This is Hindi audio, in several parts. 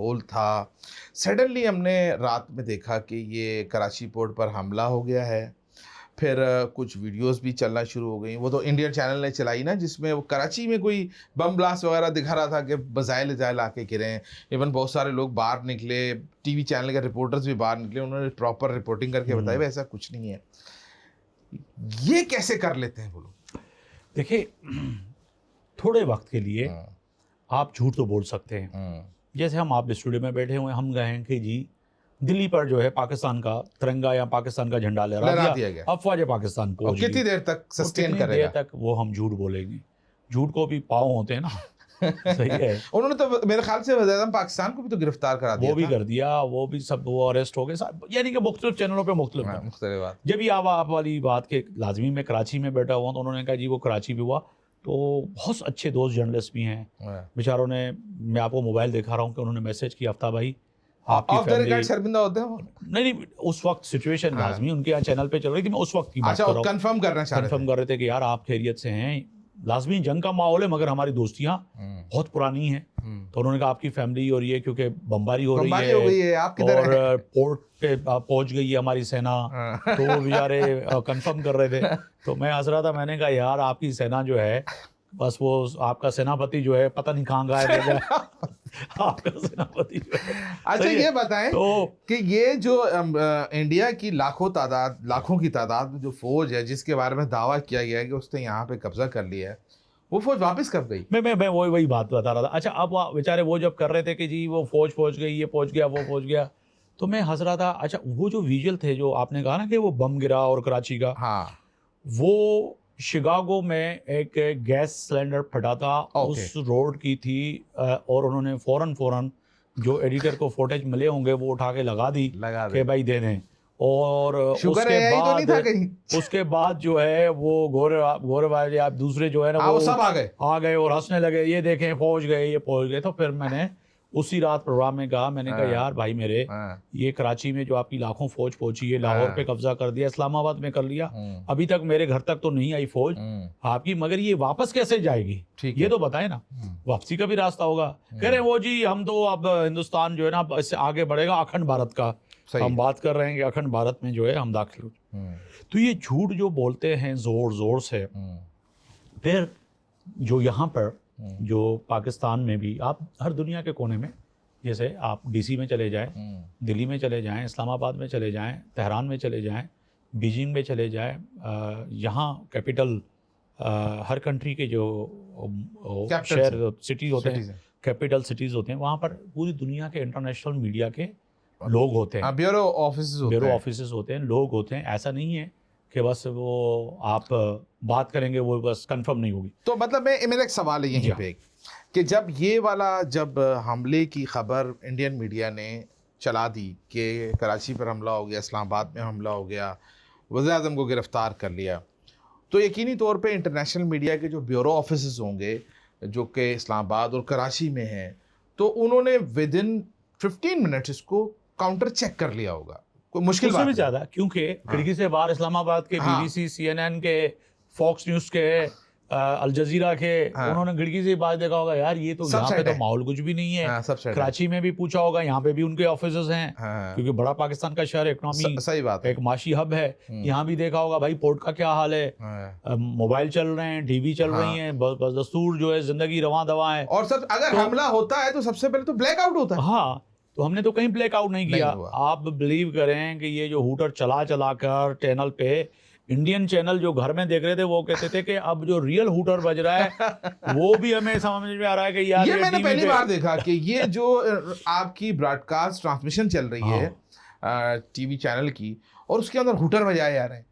माहौल था। सडनली हमने रात में देखा कि ये कराची पोर्ट पर हमला हो गया है। फिर कुछ वीडियोस भी चलना शुरू हो गई। वो तो इंडियन चैनल ने चलाई ना, जिसमें वो कराची में कोई बम ब्लास्ट वगैरह दिखा रहा था कि बज़ाइल ज़ाइल आके गिरे हैं। इवन बहुत सारे लोग बाहर निकले, टीवी चैनल के रिपोर्टर्स भी बाहर निकले, उन्होंने प्रॉपर रिपोर्टिंग करके बताया भाई ऐसा कुछ नहीं है। ये कैसे कर लेते हैं वो लोग? देखिए, थोड़े वक्त के लिए आप झूठ तो बोल सकते हैं। जैसे हम आप स्टूडियो में बैठे हुए, हम गए हैं कि जी दिल्ली पर जो है पाकिस्तान का तिरंगा या पाकिस्तान का झंडा लहरा दिया गया, अफवाज पाकिस्तान पहुंच गई। कितनी देर तक सस्टेन करेगा? देर तक वो हम झूठ बोलेंगे। झूठ को भी पाँव होते हैं ना। सही है। उन्होंने तो मेरे ख्याल से वज़ीर-ए-आज़म पाकिस्तान को भी तो गिरफ्तार करा दिया, वो भी कर दिया, वो भी सब वो अरेस्ट हो गए, यानी कि मुख्तलिफ चैनलों पे मुख्तलिफ बात। जब ये आप वाली बात के लाजमी में कराची में बैठा हुआ, तो उन्होंने कहा जी वो कराची भी हुआ। तो बहुत अच्छे दोस्त जर्नलिस्ट भी हैं बेचारों ने, मैं आपको मोबाइल दिखा रहा हूँ कि उन्होंने मैसेज किया, आफ्ताब भाई आपकी फैमिली शर्मिंदा होते हैं। नहीं, उस वक्त सिचुएशन लाजमी उनके यहाँ चैनल पे चल रही थी, मैं उस वक्त की बात कर रहा हूँ। कंफर्म कर रहे थे कि यार आप खैरियत से हैं। लाजमी जंग का माहौल है, मगर हमारी दोस्तियाँ बहुत पुरानी हैं। तो उन्होंने कहा आपकी फैमिली और ये, क्योंकि बमबारी हो रही है और पोर्ट पे पहुंच गई है हमारी सेना, तो वो बेचारे कंफर्म कर रहे थे। तो मैं हंस रहा था, मैंने कहा यार आपकी सेना जो है, बस वो आपका सेनापति जो है पता नहीं कहाँ गायब हो गया। आपका सेनापति जो है। अच्छा ये बताएं तो कि ये जो इंडिया की लाखों की तादाद में जो फौज है, जिसके बारे में दावा किया गया है कि उसने यहाँ पे कब्जा कर लिया है, वो फौज वापस कब गई? मैं वही बात बता रहा था। अच्छा, अब बेचारे वो जब कर रहे थे कि जी वो फौज पहुंच गई, ये पहुंच गया, वो पहुंच गया, तो मैं हंस रहा था। अच्छा, वो जो विजुअल थे जो आपने कहा ना कि वो बम गिरा और कराची का, हाँ, वो शिकागो में एक गैस सिलेंडर फटा था, उस रोड की थी, और उन्होंने फौरन जो एडिटर को फुटेज मिले होंगे वो उठा के लगा दी कि भाई दे दें। और उसके बाद जो है वो गोरे भाई आप दूसरे जो है ना वो सब आ गए और हंसने लगे, ये देखें पहुंच गए। तो फिर मैंने उसी रात प्रोग्राम में कहा, मैंने कहा यार भाई मेरे, ये कराची में जो आपकी लाखों फौज पहुंची है, लाहौर पे कब्जा कर दिया, इस्लामाबाद में कर लिया, अभी तक मेरे घर तक तो नहीं आई फौज आपकी, मगर ये वापस कैसे जाएगी ये तो बताए ना, वापसी का भी रास्ता होगा। कह रहे वो जी हम तो अब हिंदुस्तान जो है ना इससे आगे बढ़ेगा, अखंड भारत का हम बात कर रहे हैं कि अखंड भारत में जो है हम दाखिल हो। तो ये झूठ जो बोलते हैं जोर से, फिर जो यहाँ पर जो पाकिस्तान में भी, आप हर दुनिया के कोने में, जैसे आप डीसी में चले जाएं, दिल्ली में चले जाएं, इस्लामाबाद में चले जाएं, तेहरान में चले जाएं, बीजिंग में चले जाएं, यहाँ कैपिटल हर कंट्री के जो शहर सिटीज़ होते हैं, कैपिटल सिटीज़ होते हैं, वहाँ पर पूरी दुनिया के इंटरनेशनल मीडिया के लोग होते हैं, ब्यूरो ऑफिसेस होते हैं, लोग होते हैं। ऐसा नहीं है कि बस वो आप बात करेंगे वो बस कंफर्म नहीं होगी। तो मतलब मेरा एक सवाल है यहीं पे कि जब हमले की खबर इंडियन मीडिया ने चला दी कि कराची पर हमला हो गया, इस्लामाबाद में हमला हो गया, वज़ीर-ए-आज़म को गिरफ्तार कर लिया, तो यकीनी तौर पे इंटरनेशनल मीडिया के जो ब्यूरो ऑफिसेस होंगे जो कि इस्लामाबाद और कराची में हैं, तो उन्होंने विदिन 15 मिनट्स इसको काउंटर चेक कर लिया होगा। कोई मुश्किल बात भी ज़्यादा, क्योंकि खिड़की से बाहर इस्लामाबाद के BBC, CNN के, फॉक्स न्यूज़ के, अल जजीरा के, उन्होंने खिड़की से बात देखा होगा, यार ये तो यहाँ पे तो माहौल कुछ भी नहीं है। कराची में भी पूछा होगा, यहाँ पे भी उनके ऑफिसेस हैं, क्योंकि बड़ा पाकिस्तान का शहर, इकोनॉमी, सही बात है, एक माशी हब है। यहाँ भी देखा होगा भाई पोर्ट का क्या हाल है, मोबाइल चल रहे हैं, टीवी चल रही है, बस दस्तूर जो है जिंदगी रवां दवा है। और सब अगर हमला होता है तो सबसे पहले तो ब्लैकआउट होता है। हाँ, तो हमने तो कहीं ब्लैकआउट नहीं किया। आप बिलीव करें कि ये जो हूटर चला कर चैनल पे, इंडियन चैनल जो घर में देख रहे थे वो कहते थे कि अब जो रियल हूटर बज रहा है वो भी हमें समझ में आ रहा है कि यार ये मैंने पहली बार देखा कि ये जो आपकी ब्रॉडकास्ट ट्रांसमिशन चल रही है टीवी चैनल की, और उसके अंदर हूटर बजाए जा रहे हैं,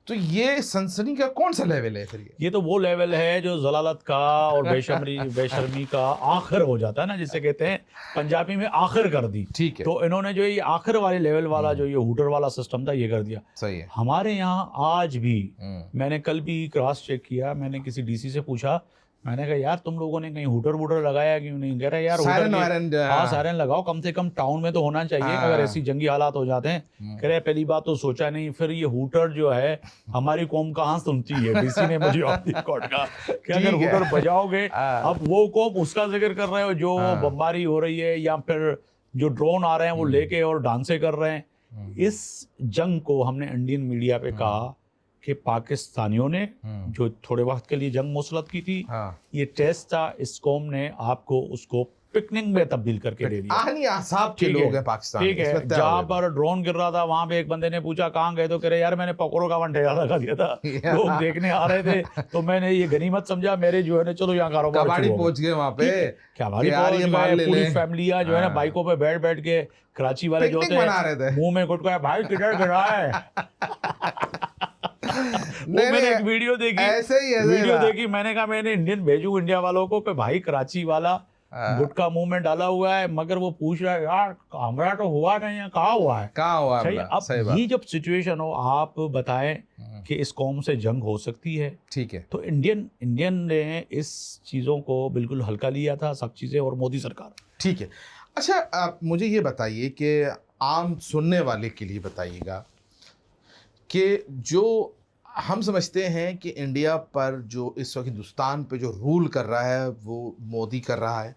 तो ये सनसनी का कौन सा लेवल है फिर? ये तो वो लेवल है जो जलालत का और बेशर्मी का आखिर हो जाता है ना, जिसे कहते हैं पंजाबी में आखिर कर दी। ठीक है, तो इन्होंने जो ये आखिर वाले लेवल वाला जो ये हूटर वाला सिस्टम था ये कर दिया। सही है। हमारे यहाँ आज भी, मैंने कल भी क्रॉस चेक किया, मैंने किसी डीसी से पूछा, मैंने कहा यार तुम लोगों ने कहीं हूटर वूटर लगाया क्यों नहीं? कह रहे यार सायरन लगाओ, कम से कम टाउन में तो होना चाहिए अगर ऐसी जंगी हालात हो जाते हैं। कह रहे पहली बात तो सोचा नहीं, फिर ये हूटर जो है हमारी कौम कहाँ सुनती है? डीसी ने मुझे कोर्ट का कि अगर हूटर बजाओगे, अब वो कौम उसका जिक्र कर रहे हो जो बमबारी हो रही है या फिर जो ड्रोन आ रहे हैं वो लेके और डांसे कर रहे हैं। इस जंग को हमने इंडियन मीडिया पे कहा कि पाकिस्तानियों ने जो थोड़े वक्त के लिए जंग मुसलत की थी, ये टेस्ट था, इस कौम ने आपको उसको पिकनिक में तब्दील करके दे दिया। आहनी अहसाब के लोग हैं पाकिस्तान, ठीक है। जहाँ पर ड्रोन गिर रहा था वहां पे एक बंदे ने पूछा कहाँ गए, तो कह रहे यार मैंने पकौड़ों का ठेला लगा दिया था, लोग देखने आ रहे थे, तो मैंने ये गनीमत समझा मेरे जो है ना, चलो यहाँ कारोबार पहुंच गए वहां पे, कबाड़ी पहुंच गए, पूरी फैमिलियां जो है ना बाइकों पे बैठ बैठ के, कराची वाले जो होते हैं मुंह में गुटका, भाई किधर गिरा है। मैंने एक वीडियो देखी, वीडियो देखी, मैंने कहा मैंने इंडियन भेजू इंडिया वालों को कि भाई कराची वाला गुटका मुंह में डाला हुआ है, मगर वो पूछ रहा है यार हमारा तो हुआ नहीं है, कहाँ हुआ है, कहाँ हुआ है। अब ये जब सिचुएशन हो, आप बताएं कि इस कौम से जंग हो सकती है, ठीक है, तो इंडियन ने इस चीजों को बिल्कुल हल्का लिया था, सब चीजें, और मोदी सरकार। ठीक है। अच्छा, आप मुझे ये बताइए कि आम सुनने वाले के लिए बताइएगा कि जो हम समझते हैं कि इंडिया पर जो इस वक्त हिंदुस्तान पे जो रूल कर रहा है वो मोदी कर रहा है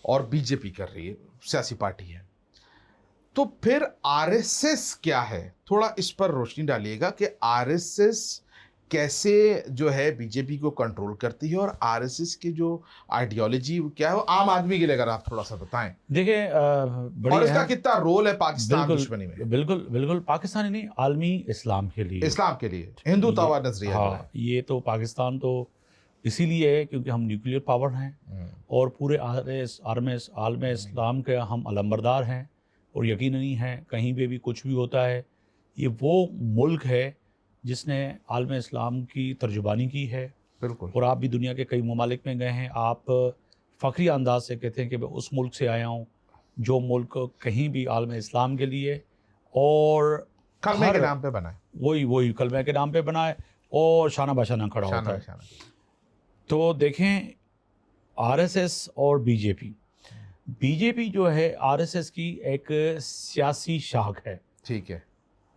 और बीजेपी कर रही है, सियासी पार्टी है, तो फिर आरएसएस क्या है? थोड़ा इस पर रोशनी डालिएगा कि आरएसएस कैसे जो है बीजेपी को कंट्रोल करती है, और आरएसएस की जो आइडियोलॉजी क्या है वो आम आदमी के लिए अगर आप थोड़ा सा बताएं। देखिए, और इसका कितना रोल है पाकिस्तान दुश्मनी में? बिल्कुल पाकिस्तानी नहीं, आलमी इस्लाम के लिए, हिंदुत्ववाद नजरिया। हाँ, ये तो पाकिस्तान तो इसीलिए है क्योंकि हम न्यूक्लियर पावर हैं और पूरे आलम इस्लाम के हम अलंबरदार हैं, और यकीनन ही हैं, कहीं पे भी कुछ भी होता है, ये वो मुल्क है जिसने आलम इस्लाम की तर्जुबानी की है। बिल्कुल। और आप भी दुनिया के कई ममालिक में गए हैं, आप फ़ख्री अंदाज से कहते हैं कि मैं उस मुल्क से आया हूँ जो मुल्क कहीं भी आलम इस्लाम के लिए और कलमे के नाम पे बना है, वही कलमे के नाम पे बना है और शाना बशाना खड़ा होता है। तो देखें, आरएसएस और बीजेपी जो है आरएसएस की एक सियासी शाख है। ठीक है।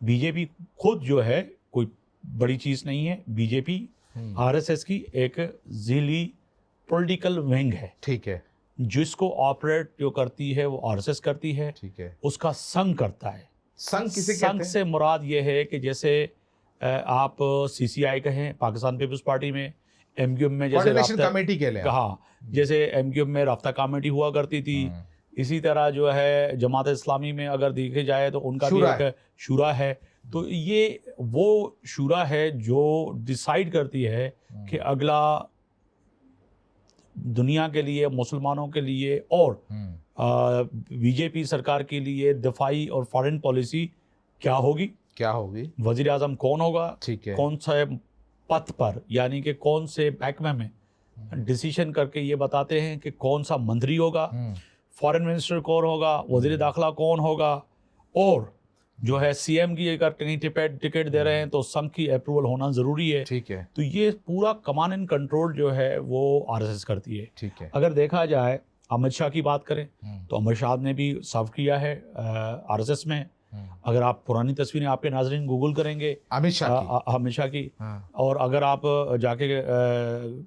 बीजेपी खुद जो है कोई बड़ी चीज़ नहीं है, बीजेपी आरएसएस की एक ज़िली पॉलिटिकल विंग है। ठीक है। जिसको ऑपरेट जो करती है वो आरएसएस करती है। ठीक है। उसका संघ करता है। संघ किसे कहते हैं? संघ से मुराद ये है कि जैसे आप सीसीआई कहें पाकिस्तान पीपल्स पार्टी में, एमक्यूएम में जैसे कमेटी के लिए, हाँ, जैसे एमक्यूएम में राफ्ता कमेटी हुआ करती थी, इसी तरह जो है जमात इस्लामी में अगर देखे जाए तो उनका भी एक शूरा है। तो ये वो शूरा है जो डिसाइड करती है कि अगला दुनिया के लिए, मुसलमानों के लिए और बीजेपी सरकार के लिए दिफाई और फॉरेन पॉलिसी क्या होगी, वजीर आज़म कौन होगा, ठीक है, कौन सा पथ पर, यानी कि कौन से महकमे में डिसीजन करके ये बताते हैं कि कौन सा मंत्री होगा, फॉरेन मिनिस्टर कौन होगा, वजीर दाखिला कौन होगा, और जो है सीएम की अगर कहीं टिकट दे रहे हैं तो संघ की अप्रूवल होना ज़रूरी है। ठीक है। तो ये पूरा कमांड एंड कंट्रोल जो है वो आरएसएस करती है। ठीक है। अगर देखा जाए अमित शाह की बात करें तो अमित शाह ने भी सर्व किया है आरएसएस में। अगर आप पुरानी तस्वीरें आपके नाज़रीन गूगल करेंगे अमित शाह की और अगर आप जाके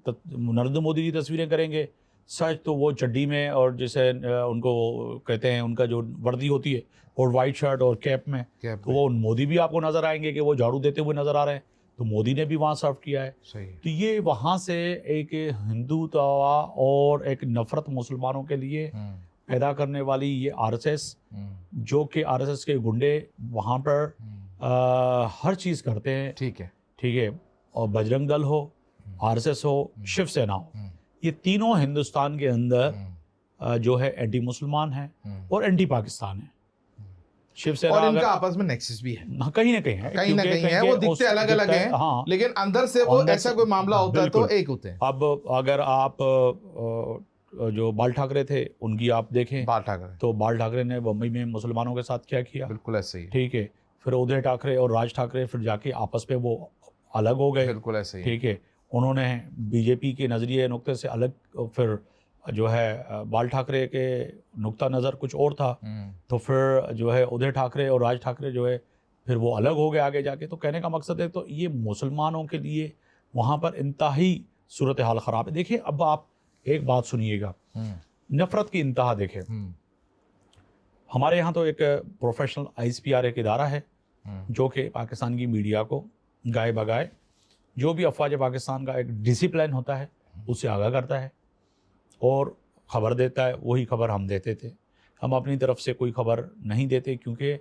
नरेंद्र मोदी की तस्वीरें करेंगे सच, तो वो चड्डी में और जैसे उनको कहते हैं उनका जो वर्दी होती है और वाइट शर्ट और कैप में, तो वो मोदी भी आपको नज़र आएंगे कि वो झाड़ू देते हुए नज़र आ रहे हैं, तो मोदी ने भी वहाँ सर्व किया है। सही। तो ये वहाँ से एक हिंदुत्व और एक नफरत मुसलमानों के लिए पैदा करने वाली ये आरएसएस, जो कि आरएसएस के गुंडे वहाँ पर हर चीज़ करते हैं। ठीक है। और बजरंग दल हो, आरएसएस हो, शिवसेना हो, ये तीनों हिंदुस्तान के अंदर जो है एंटी मुसलमान है और एंटी पाकिस्तान है। शिवसेना और इनका आपस में नेक्सस भी है, कहीं ना कहीं है, वो दिखते अलग अलग हैं, हाँ, लेकिन अंदर से वो ऐसा कोई मामला होता है तो एक होते हैं। अब अगर आप जो बाल ठाकरे थे उनकी आप देखें, तो बाल ठाकरे ने बम्बई में मुसलमानों के साथ क्या किया, बिल्कुल ऐसे ही। ठीक है। फिर उदय ठाकरे और राज ठाकरे फिर जाके आपस में वो अलग हो गए, बिल्कुल ऐसे ही। ठीक है। उन्होंने बीजेपी के नज़रिए नुक्ते से अलग, फिर जो है बाल ठाकरे के नुक्ता नज़र कुछ और था, तो फिर जो है उदय ठाकरे और राज ठाकरे जो है फिर वो अलग हो गए आगे जाके। तो कहने का मकसद है, तो ये मुसलमानों के लिए वहाँ पर इंतहाई सूरत हाल ख़राब है। देखिए, अब आप एक बात सुनिएगा, नफ़रत की इंतहा देखें। हमारे यहाँ तो एक प्रोफेशनल ISPR एक इदारा है जो कि पाकिस्तान की मीडिया को गाए बगाए जो भी अफवाज पाकिस्तान का एक डिसिप्लिन होता है उससे आगाह करता है और ख़बर देता है। वही खबर हम देते थे। हम अपनी तरफ से कोई खबर नहीं देते क्योंकि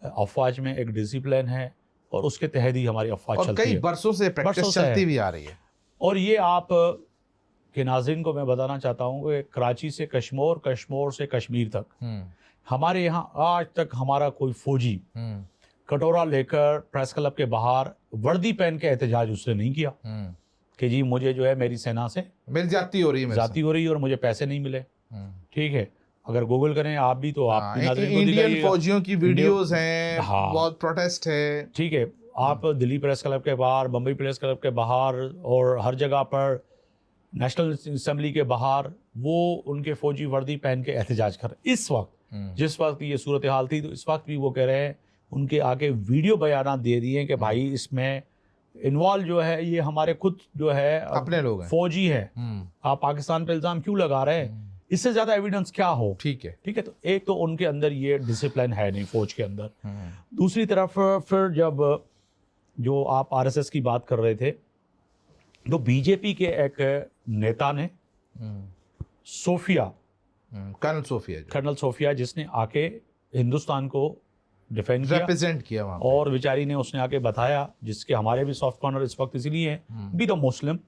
अफवाज में एक डिसिप्लिन है और उसके तहत ही हमारी अफवाज और चलती है। कई बरसों से प्रैक्टिस चलती भी आ रही है। और ये आप के नाज़रीन को मैं बताना चाहता हूँ कि कराची से कश्मीर, कश्मीर से कश्मीर तक हमारे यहाँ आज तक हमारा कोई फौजी कटोरा लेकर प्रेस क्लब के बाहर वर्दी पहन के एहतजाज उसने नहीं किया कि जी मुझे जो है मेरी सेना से मेरी जाती हो रही है और मुझे पैसे नहीं मिले। ठीक है, अगर गूगल करें आप भी तो आप इंडियन फौजियों की वीडियोस हैं, बहुत प्रोटेस्ट है। ठीक है, आप दिल्ली प्रेस क्लब के बाहर, बम्बई प्रेस क्लब के बाहर और हर जगह पर नेशनल असेंबली के बाहर वो उनके फौजी वर्दी पहन के एहतजाज कर रहे। इस वक्त जिस वक्त ये सूरत हाल थी तो इस वक्त भी वो कह रहे हैं, उनके आके वीडियो बयान दे दिए कि भाई इसमें इन्वॉल्व जो है ये हमारे खुद जो है अपने लोग हैं, फौजी है, आप पाकिस्तान पे इल्ज़ाम क्यों लगा रहे हैं, इससे ज़्यादा एविडेंस क्या हो। ठीक है, ठीक है। तो एक तो उनके अंदर ये डिसिप्लिन है नहीं फौज के अंदर। दूसरी तरफ फिर जब जो आप RSS की बात कर रहे थे तो बीजेपी के एक नेता ने सोफिया, कर्नल सोफिया जिसने आके हिंदुस्तान को डिफेंड किया, रिप्रेजेंट किया वहाँ और बेचारी ने उसने आके बताया, जिसके हमारे भी सॉफ्ट कॉर्नर इस वक्त इसीलिए है भी तो मुस्लिम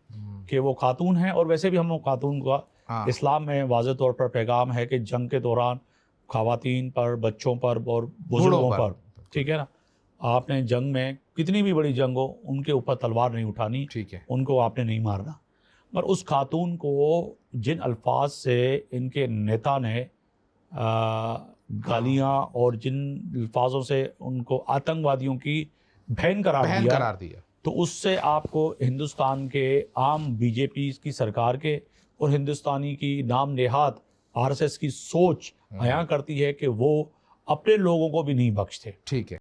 कि वो खातून है। और वैसे भी हम खातून का इस्लाम में वाज़ेह तौर पर पैगाम है कि जंग के दौरान ख़वातीन पर, बच्चों पर और बुजुर्गों पर, ठीक है ना, आपने जंग में कितनी भी बड़ी जंग हो उनके ऊपर तलवार नहीं उठानी, ठीक है, उनको आपने नहीं मारना। पर उस खातून को जिन अल्फाज से इनके नेता ने गालियाँ और जिन अल्फाजों से उनको आतंकवादियों की बहन करार दिया तो उससे आपको हिंदुस्तान के आम बीजेपी की सरकार के और हिंदुस्तानी की नाम नेहाद RSS की सोच बयां करती है कि वो अपने लोगों को भी नहीं बख्शते। ठीक है।